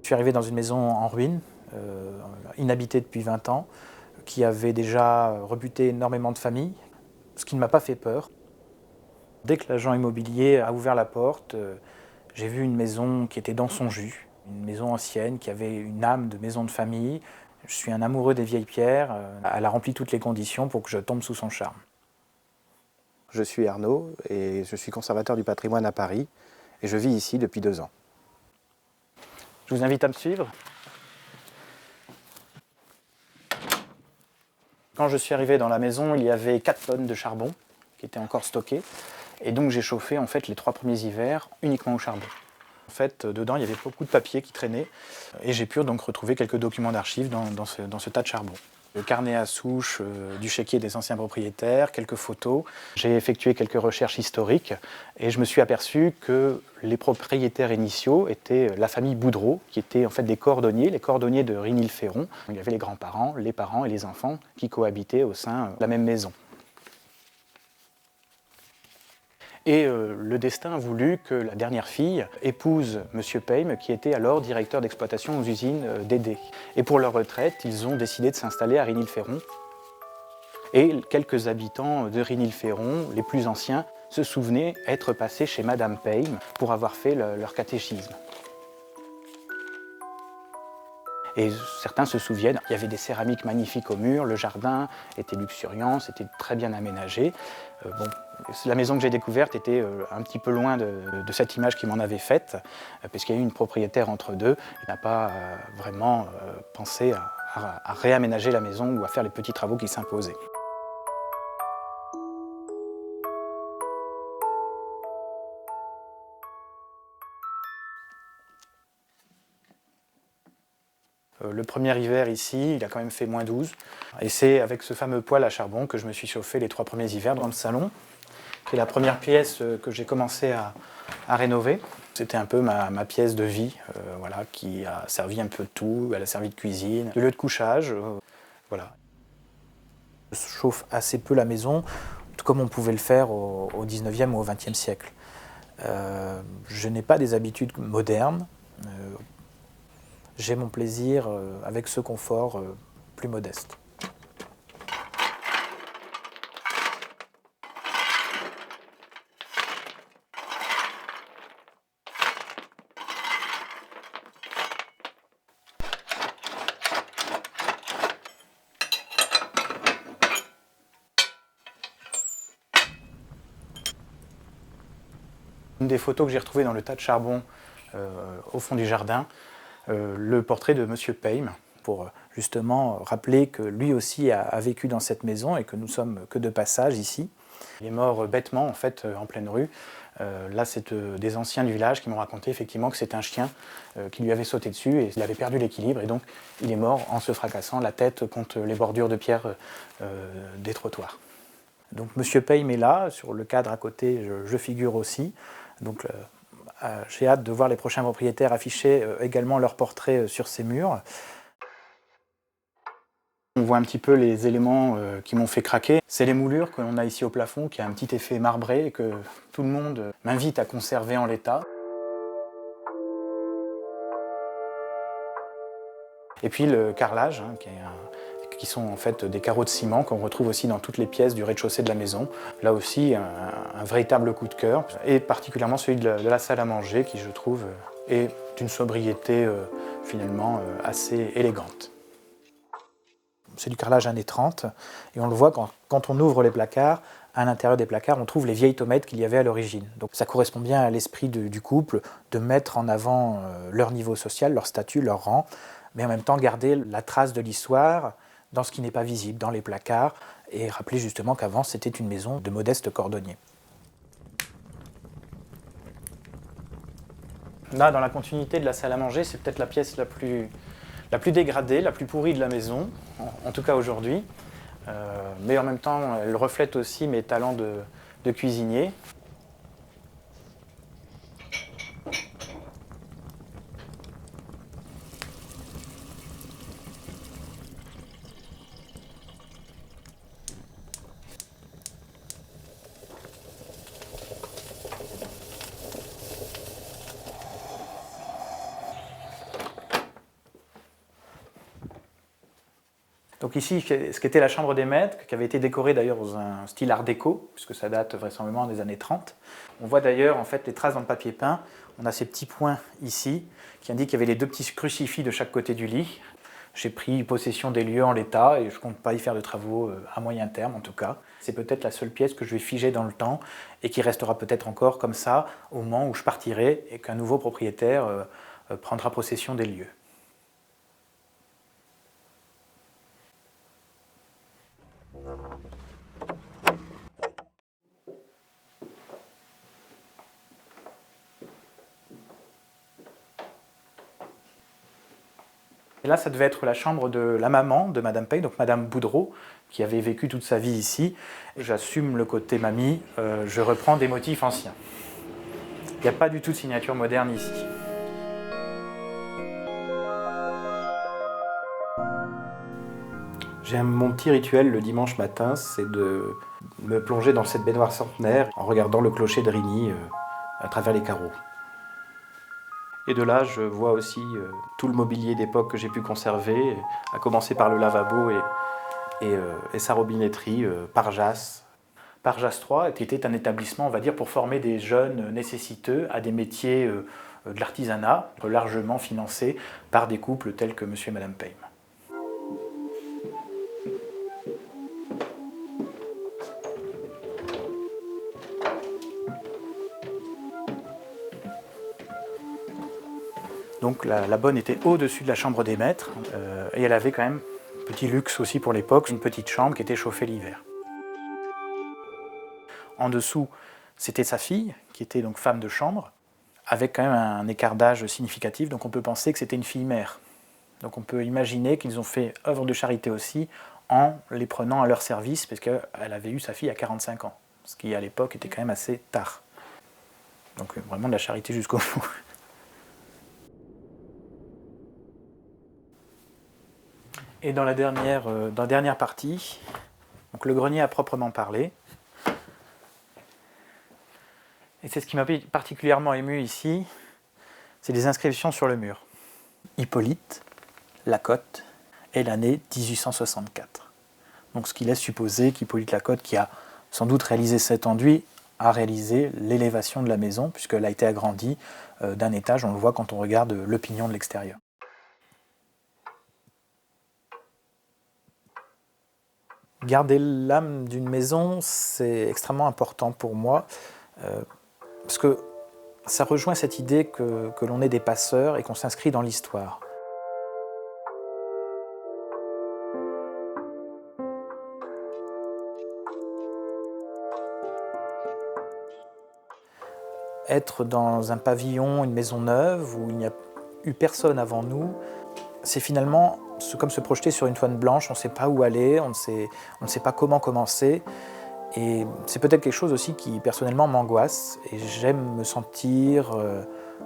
Je suis arrivé dans une maison en ruine, inhabitée depuis 20 ans, qui avait déjà rebuté énormément de familles, ce qui ne m'a pas fait peur. Dès que l'agent immobilier a ouvert la porte, j'ai vu une maison qui était dans son jus, une maison ancienne qui avait une âme de maison de famille. Je suis un amoureux des vieilles pierres, elle a rempli toutes les conditions pour que je tombe sous son charme. Je suis Arnaud et je suis conservateur du patrimoine à Paris et je vis ici depuis 2 ans. Je vous invite à me suivre. Quand je suis arrivé dans la maison, il y avait 4 tonnes de charbon qui étaient encore stockées. Et donc j'ai chauffé en fait, les 3 premiers hivers uniquement au charbon. En fait, dedans, il y avait beaucoup de papier qui traînait et j'ai pu donc retrouver quelques documents d'archives dans ce tas de charbon. Le carnet à souche du chéquier des anciens propriétaires, quelques photos. J'ai effectué quelques recherches historiques et je me suis aperçu que les propriétaires initiaux étaient la famille Boudreau, qui étaient en fait les cordonniers de Rinilferron. Il y avait les grands-parents, les parents et les enfants qui cohabitaient au sein de la même maison. Et le destin a voulu que la dernière fille épouse M. Payme, qui était alors directeur d'exploitation aux usines d'Édé. Et pour leur retraite, ils ont décidé de s'installer à Rinilferron. Et quelques habitants de Rinilferron, les plus anciens, se souvenaient être passés chez Madame Payme pour avoir fait leur catéchisme. Et certains se souviennent, il y avait des céramiques magnifiques au mur, le jardin était luxuriant, c'était très bien aménagé. La maison que j'ai découverte était un petit peu loin de cette image qui m'en avait faite, parce qu'il y a eu une propriétaire entre deux, qui n'a pas vraiment pensé à réaménager la maison ou à faire les petits travaux qui s'imposaient. Le premier hiver ici, il a quand même fait -12. Et c'est avec ce fameux poêle à charbon que je me suis chauffé les 3 premiers hivers dans le salon, qui est la première pièce que j'ai commencé à rénover. C'était un peu ma pièce de vie, voilà, qui a servi un peu de tout. Elle a servi de cuisine, de lieu de couchage. Voilà. Je chauffe assez peu la maison, comme on pouvait le faire au 19e ou au 20e siècle. Je n'ai pas des habitudes modernes. J'ai mon plaisir avec ce confort plus modeste. Une des photos que j'ai retrouvées dans le tas de charbon au fond du jardin, le portrait de M. Payme, pour justement rappeler que lui aussi a vécu dans cette maison et que nous sommes que de passage ici. Il est mort bêtement en fait en pleine rue. Là c'est des anciens du village qui m'ont raconté effectivement que c'est un chien qui lui avait sauté dessus et il avait perdu l'équilibre et donc il est mort en se fracassant la tête contre les bordures de pierre des trottoirs. Donc M. Payme est là, sur le cadre à côté je figure aussi. Donc j'ai hâte de voir les prochains propriétaires afficher également leurs portraits sur ces murs. On voit un petit peu les éléments qui m'ont fait craquer. C'est les moulures que l'on a ici au plafond, qui a un petit effet marbré et que tout le monde m'invite à conserver en l'état. Et puis le carrelage, qui sont en fait des carreaux de ciment qu'on retrouve aussi dans toutes les pièces du rez-de-chaussée de la maison. Là aussi, un véritable coup de cœur, et particulièrement celui de la salle à manger qui, je trouve, est d'une sobriété finalement assez élégante. C'est du carrelage années 30, et on le voit quand on ouvre les placards. À l'intérieur des placards, on trouve les vieilles tomates qu'il y avait à l'origine. Donc ça correspond bien à l'esprit du couple, de mettre en avant leur niveau social, leur statut, leur rang, mais en même temps garder la trace de l'histoire dans ce qui n'est pas visible, dans les placards, et rappeler justement qu'avant c'était une maison de modestes cordonniers. Là, dans la continuité de la salle à manger, c'est peut-être la pièce la plus dégradée, la plus pourrie de la maison, en tout cas aujourd'hui. Mais en même temps, elle reflète aussi mes talents de cuisinier. Donc ici, ce qu'était la chambre des maîtres, qui avait été décorée d'ailleurs dans un style art déco, puisque ça date vraisemblablement des années 30. On voit d'ailleurs en fait les traces dans le papier peint. On a ces petits points ici qui indiquent qu'il y avait les 2 petits crucifix de chaque côté du lit. J'ai pris possession des lieux en l'état et je ne compte pas y faire de travaux à moyen terme en tout cas. C'est peut-être la seule pièce que je vais figer dans le temps et qui restera peut-être encore comme ça au moment où je partirai et qu'un nouveau propriétaire prendra possession des lieux. Et là, ça devait être la chambre de la maman de Madame Paye, donc Madame Boudreau, qui avait vécu toute sa vie ici. J'assume le côté mamie, je reprends des motifs anciens. Il n'y a pas du tout de signature moderne ici. J'ai mon petit rituel le dimanche matin, c'est de me plonger dans cette baignoire centenaire en regardant le clocher de Rigny à travers les carreaux. Et de là, je vois aussi tout le mobilier d'époque que j'ai pu conserver, à commencer par le lavabo et sa robinetterie, Parjas. Parjas 3 était un établissement, on va dire, pour former des jeunes nécessiteux à des métiers de l'artisanat, largement financés par des couples tels que Monsieur et Madame Payme. Donc la bonne était au-dessus de la chambre des maîtres et elle avait quand même, petit luxe aussi pour l'époque, une petite chambre qui était chauffée l'hiver. En dessous, c'était sa fille, qui était donc femme de chambre, avec quand même un écart d'âge significatif, donc on peut penser que c'était une fille-mère. Donc on peut imaginer qu'ils ont fait œuvre de charité aussi en les prenant à leur service, parce qu'elle avait eu sa fille à 45 ans, ce qui à l'époque était quand même assez tard. Donc vraiment de la charité jusqu'au bout. Et dans la dernière partie, donc le grenier à proprement parler, et c'est ce qui m'a particulièrement ému ici, c'est les inscriptions sur le mur. Hippolyte, Lacotte, et l'année 1864. Donc ce qui laisse supposer qu'Hippolyte Lacotte, qui a sans doute réalisé cet enduit, a réalisé l'élévation de la maison, puisqu'elle a été agrandie d'un étage, on le voit quand on regarde le pignon de l'extérieur. Garder l'âme d'une maison, c'est extrêmement important pour moi, parce que ça rejoint cette idée que l'on est des passeurs et qu'on s'inscrit dans l'histoire. Être dans un pavillon, une maison neuve, où il n'y a eu personne avant nous, c'est finalement comme se projeter sur une toile blanche, on ne sait pas où aller, on ne sait pas comment commencer. Et c'est peut-être quelque chose aussi qui personnellement m'angoisse. Et j'aime me sentir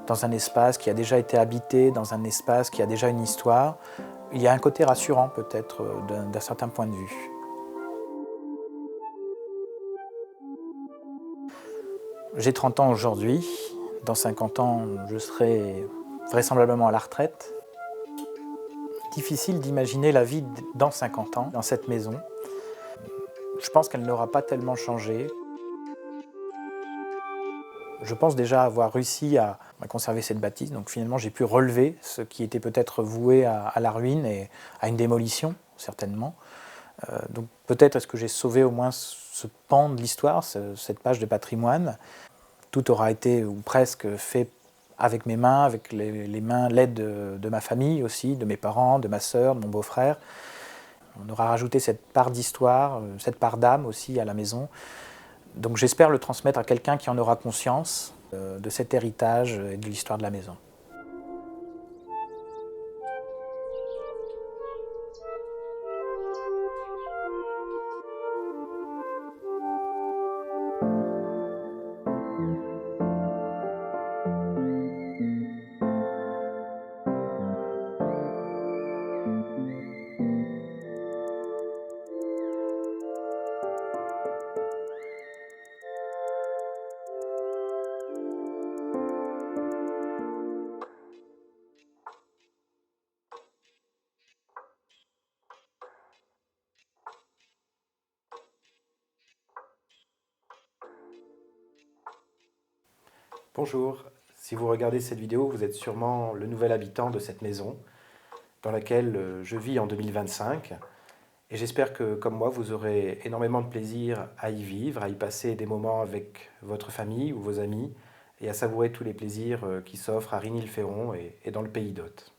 dans un espace qui a déjà été habité, dans un espace qui a déjà une histoire. Il y a un côté rassurant peut-être d'un certain point de vue. J'ai 30 ans aujourd'hui. Dans 50 ans, je serai vraisemblablement à la retraite. Difficile d'imaginer la vie dans 50 ans, dans cette maison. Je pense qu'elle n'aura pas tellement changé. Je pense déjà avoir réussi à conserver cette bâtisse, donc finalement j'ai pu relever ce qui était peut-être voué à la ruine et à une démolition, certainement. Donc peut-être est-ce que j'ai sauvé au moins ce pan de l'histoire, cette page de patrimoine. Tout aura été, ou presque, fait avec mes mains, avec les mains, l'aide de ma famille aussi, de mes parents, de ma sœur, de mon beau-frère. On aura rajouté cette part d'histoire, cette part d'âme aussi à la maison. Donc j'espère le transmettre à quelqu'un qui en aura conscience de cet héritage et de l'histoire de la maison. Bonjour, si vous regardez cette vidéo, vous êtes sûrement le nouvel habitant de cette maison dans laquelle je vis en 2025 et j'espère que, comme moi, vous aurez énormément de plaisir à y vivre, à y passer des moments avec votre famille ou vos amis et à savourer tous les plaisirs qui s'offrent à Rigny-le-Ferron et dans le pays d'Hôte.